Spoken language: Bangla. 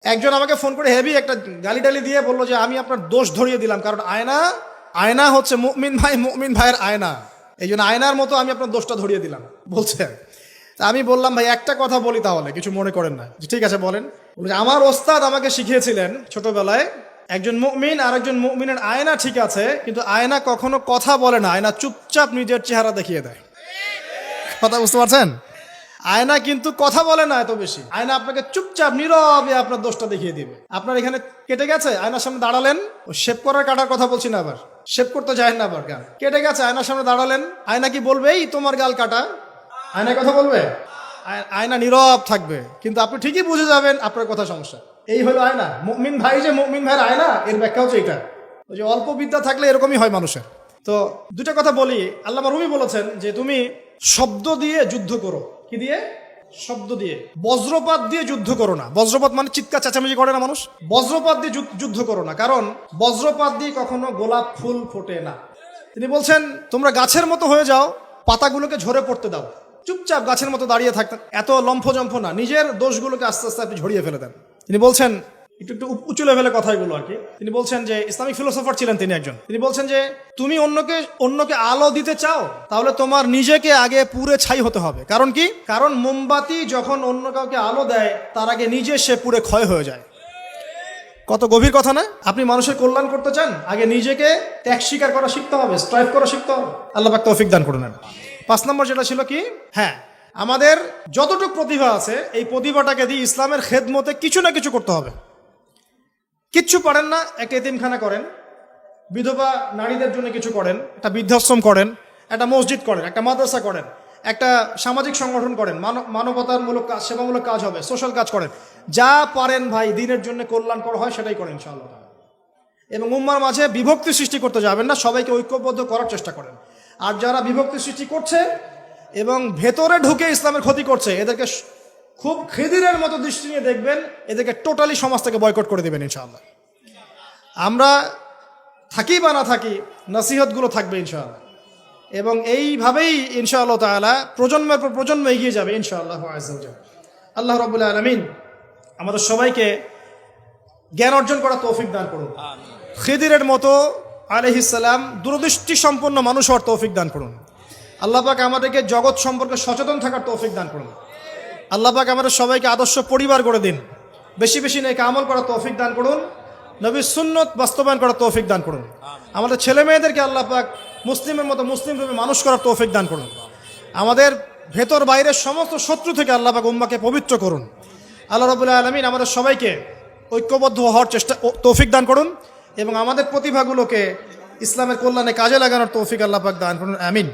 একজন আমাকে ফোন করে হেভি একটা গালি টালি দিয়ে বললো যে আমি আপনার দোষ ধরিয়ে দিলাম, কারণ আয়না হচ্ছে মুমিন ভাইয়ের আয়না, এই জন্য আয়নার মতো আমি আপনার দোষটা ধরিয়ে দিলাম বলছে। তা আমি বললাম, ভাই একটা কথা বলি, তাহলে কিছু মনে করেন না। ঠিক আছে বলেন। আমার ওস্তাদ আমাকে শিখিয়েছিলেন ছোটবেলায়, একজন মুমিন আর একজন মুমিনের আয়না ঠিক আছে, কিন্তু আয়না কখনো কথা বলে না, আয়না চুপচাপ নিজের চেহারা দেখিয়ে দেয়। কথা বুঝতে পারছেন? আয়না কিন্তু কথা বলে না এত বেশি, আয়না আপনাকে চুপচাপ নীরবে আপনার দোষটা দেখিয়ে দিবে। আপনার এখানে কেটে গেছে, আয়নার সামনে দাঁড়ালেন, শেভ করার কাটার কথা বলছি না, আবার শেভ করতে যায় না, আবার গাল কেটে গেছে, আয়নার সামনে দাঁড়ালেন, আয়না কি বলবে এই তোমার গাল কাটা? আয়না কথা বলবে? আয়না নীরব থাকবে, কিন্তু আপনি ঠিকই বুঝে যাবেন আপনার কথা সমস্যা। এই হলো আয়না। মুমিন ভাই যে মুমিন ভাইয়ের আয়না, এর ব্যাখ্যা হচ্ছে এটা। ওই যে অল্প বিদ্যা থাকলে এরকমই হয় মানুষের। তো দুটা কথা বলি। আল্লামা রুমি বলেছেন যে তুমি শব্দ দিয়ে যুদ্ধ করো। কি দিয়ে? শব্দ দিয়ে। বজ্রপাত দিয়ে যুদ্ধ করো না। বজ্রপাত মানে চিৎকার চেঁচামেচি করে না মানুষ, বজ্রপাত দিয়ে যুদ্ধ করো না, কারণ বজ্রপাত দিয়ে কখনো গোলাপ ফুল ফোটে না। তিনি বলছেন তোমরা গাছের মতো হয়ে যাও, পাতাগুলোকে ঝরে পড়তে দাও, চুপচাপ গাছের মতো দাঁড়িয়ে থাকতেন, এত লম্ফজম্ফ না, নিজের দোষগুলোকে আস্তে আস্তে আপনি ঝরিয়ে ফেলে দেন। তিনি বলছেন একটু উঁচু লেভেলের কথাগুলো আর কি। তিনি বলছেন যে ইসলামিক ফিলোসফার ছিলেন তিনি একজন। তিনি বলছেন যে তুমি অন্যকে আলো দিতে চাও, তাহলে তোমার নিজেকে আগে পুড়ে ছাই হতে হবে। কারণ কি? কারণ মোমবাতি যখন অন্য কাউকে আলো দেয়, তার আগে নিজে সে পুড়ে ক্ষয় হয়ে যায়। কত গভীর কথা না? আপনি মানুষের কল্যাণ করতে চান, আগে নিজেকে ত্যাগ স্বীকার করা শিখতে হবে, স্ট্রাইভ করা শিখতে হবে। আল্লাহ পাক তৌফিক দান করুন। 5 নম্বর যেটা ছিল কি, হ্যাঁ, আমাদের যতটুকু প্রতিভা আছে এই প্রতিভাটাকে দিয়ে ইসলামের খেদমতে কিছু না কিছু করতে হবে। কিচ্ছু পারেন না, একটা এতিমখানা করেন, বিধবা নারীদের জন্য কিছু করেন, একটা বৃদ্ধাশ্রম করেন, একটা মসজিদ করেন, একটা মাদ্রাসা করেন, একটা সামাজিক সংগঠন করেন, মানবতামূলক কাজ, সেবামূলক কাজ হবে, সোশ্যাল কাজ করেন। যা পারেন ভাই, দিনের জন্য কল্যাণ করা হয় সেটাই করেন ইনশাআল্লাহ। এবং উম্মার মাঝে বিভক্তি সৃষ্টি করতে যাবেন না, সবাইকে ঐক্যবদ্ধ করার চেষ্টা করেন। আর যারা বিভক্তি সৃষ্টি করছে এবং ভেতরে ঢুকে ইসলামের ক্ষতি করছে, এদেরকে খুব খিদিরের মতো দৃষ্টি নিয়ে দেখবেন, এদেরকে টোটালি সমাজ থেকে বয়কট করে দেবেন ইনশাআল্লাহ। আমরা থাকি বা না থাকি, নসিহতগুলো থাকবে ইনশাআল্লাহ, এবং এইভাবেই ইনশাআল্লাহ তাআলা প্রজন্মের পর প্রজন্ম এগিয়ে যাবে ইনশাআল্লাহ আযজা ওয়া জাল। আল্লাহ রাব্বুল আলামিন আমাদের সবাইকে জ্ঞান অর্জন করার তৌফিক দান করুন। খিদিরের মতো আলাইহিস সালাম দূরদৃষ্টি সম্পন্ন মানুষ হওয়ার তৌফিক দান করুন। আল্লাহ পাক আমাদেরকে জগৎ সম্পর্কে সচেতন থাকার তৌফিক দান করুন। আল্লাহ পাক আমাদের সবাইকে আদর্শ পরিবার গড়ে দিন, বেশি বেশি নেক আমল করার তৌফিক দান করুন, নবীর সুন্নত বাস্তবায়ন করার তৌফিক দান করুন। আমাদের ছেলে মেয়েদেরকে আল্লাহ পাক মুসলিমের মতো মুসলিম রূপে মানুষ করার তৌফিক দান করুন। আমাদের ভেতর বাইরের সমস্ত শত্রু থেকে আল্লাহ পাক উম্মাহকে পবিত্র করুন। আল্লাহ রাব্বুল আলামিন আমাদের সবাইকে ঐক্যবদ্ধ হওয়ার তৌফিক দান করুন, এবং আমাদের প্রতিভাগুলোকে ইসলামের কল্যাণে কাজে লাগানোর তৌফিক আল্লাহ পাক দান করুন। আমিন।